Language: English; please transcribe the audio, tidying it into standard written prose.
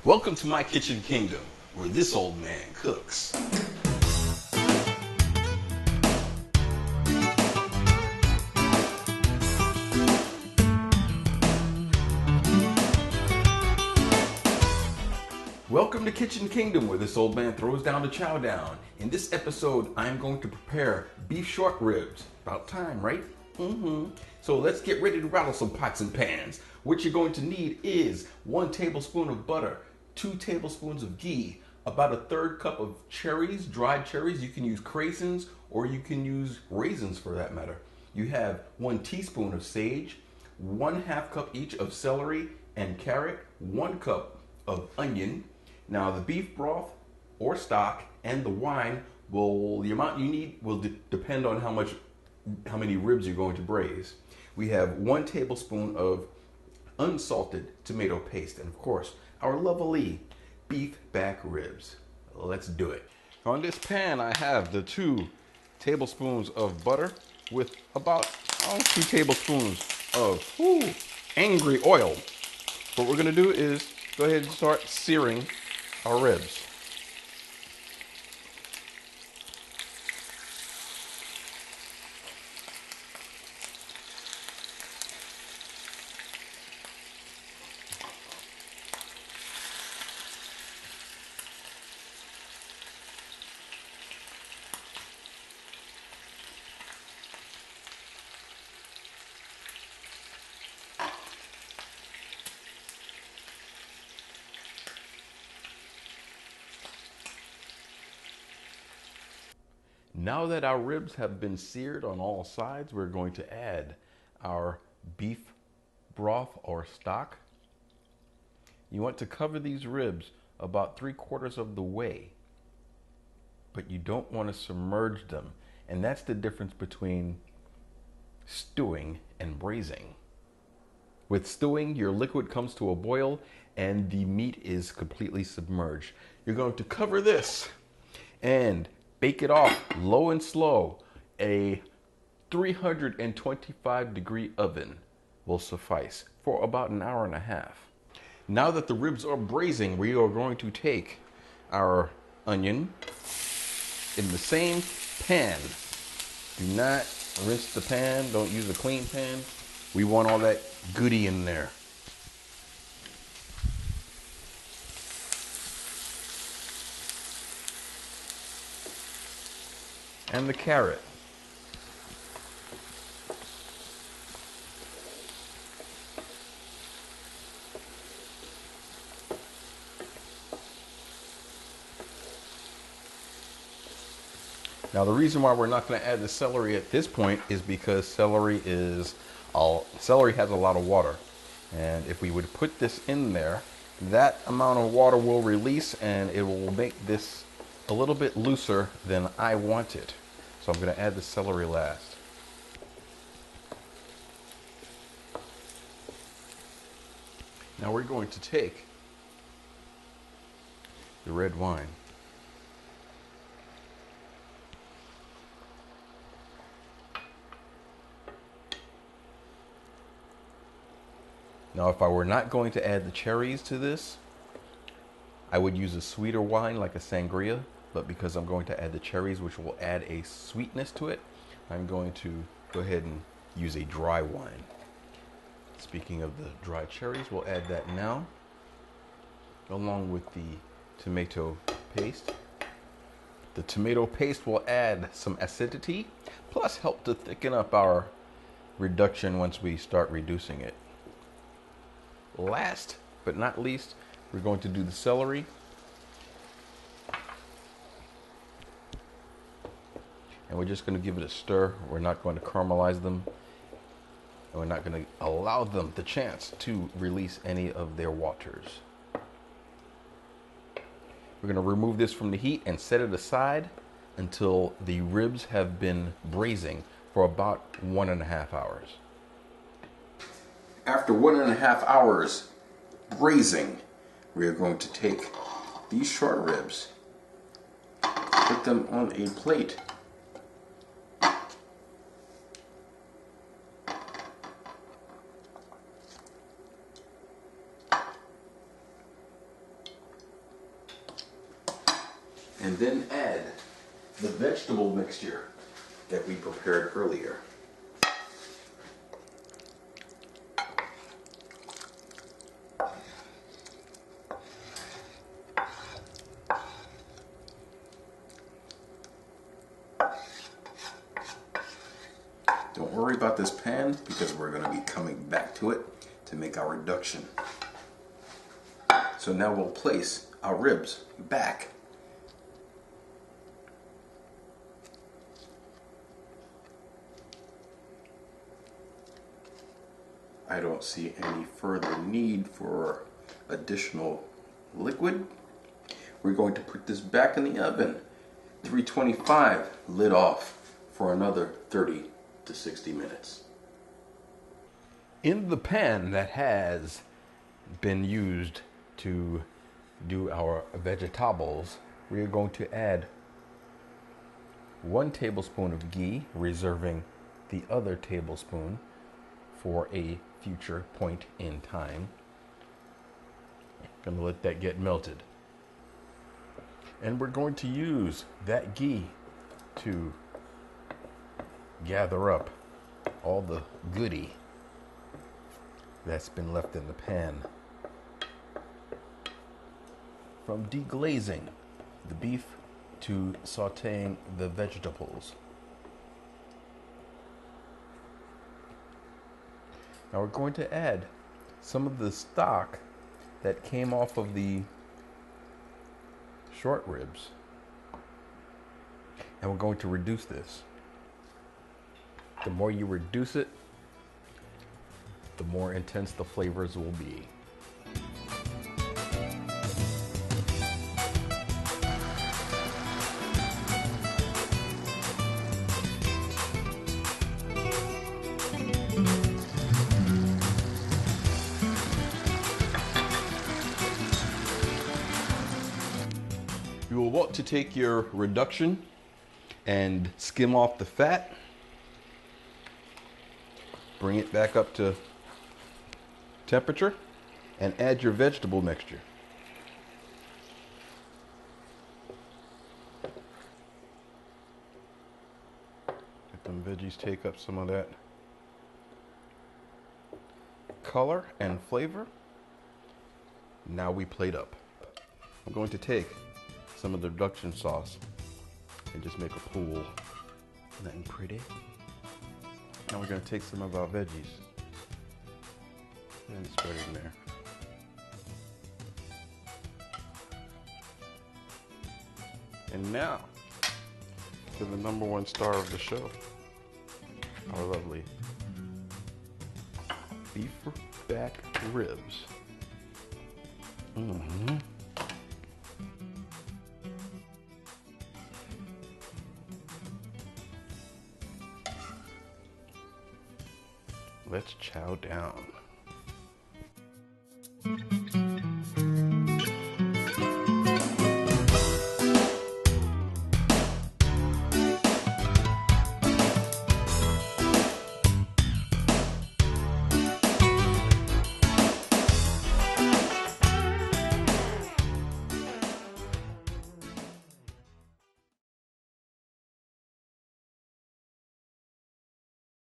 Welcome to my kitchen kingdom, where this old man cooks. Welcome to Kitchen Kingdom, where this old man throws down the chow down. In this episode, I'm going to prepare beef short ribs. About time, right? So let's get ready to rattle some pots and pans. What you're going to need is 1 tablespoon of butter, 2 tablespoons of ghee, about a 1/3 cup of cherries, dried cherries. You can use craisins or you can use raisins for that matter. You have 1 teaspoon of sage, 1/2 cup each of celery and carrot, 1 cup of onion. Now the beef broth or stock and the wine the amount you need will depend on how many ribs you're going to braise. We have 1 tablespoon of unsalted tomato paste, and of course, our lovely beef back ribs. Let's do it. On this pan, I have the 2 tablespoons of butter with about 2 tablespoons of angry oil. What we're gonna do is go ahead and start searing our ribs. Now that our ribs have been seared on all sides, we're going to add our beef broth or stock. You want to cover these ribs about 3/4 of the way, but you don't want to submerge them. And that's the difference between stewing and braising. With stewing, your liquid comes to a boil and the meat is completely submerged. You're going to cover this and bake it off low and slow. A 325-degree oven will suffice for about 1.5 hours. Now that the ribs are braising, we are going to take our onion in the same pan. Do not rinse the pan. Don't use a clean pan. We want all that goodie in there. And the carrot. Now the reason why we're not going to add the celery at this point is because celery has a lot of water. And if we would put this in there, that amount of water will release and it will make this a little bit looser than I want it. So I'm going to add the celery last. Now we're going to take the red wine. Now if I were not going to add the cherries to this, I would use a sweeter wine like a sangria, but because I'm going to add the cherries, which will add a sweetness to it, I'm going to go ahead and use a dry wine. Speaking of the dry cherries, we'll add that now, along with the tomato paste. The tomato paste will add some acidity, plus help to thicken up our reduction once we start reducing it. Last but not least, we're going to do the celery. And we're just going to give it a stir. We're not going to caramelize them. And we're not going to allow them the chance to release any of their waters. We're going to remove this from the heat and set it aside until the ribs have been braising for about 1.5 hours. After 1.5 hours braising, we are going to take these short ribs, put them on a plate, and then add the vegetable mixture that we prepared earlier. Don't worry about this pan because we're going to be coming back to it to make our reduction. So now we'll place our ribs back. I don't see any further need for additional liquid. We're going to put this back in the oven, 325, lid off for another 30 to 60 minutes. In the pan that has been used to do our vegetables, we are going to add 1 tablespoon of ghee, reserving the other tablespoon for a future point in time. Gonna let that get melted. And we're going to use that ghee to gather up all the goodie that's been left in the pan from deglazing the beef to sauteing the vegetables. Now we're going to add some of the stock that came off of the short ribs, and we're going to reduce this. The more you reduce it, the more intense the flavors will be. You will want to take your reduction and skim off the fat. Bring it back up to temperature and add your vegetable mixture. Let them veggies take up some of that color and flavor. Now we plate up. I'm going to take some of the reduction sauce and just make a pool. Nothing pretty. Now we're going to take some of our veggies and spread it in there. And now to the #1 star of the show, our lovely beef back ribs. Let's chow down.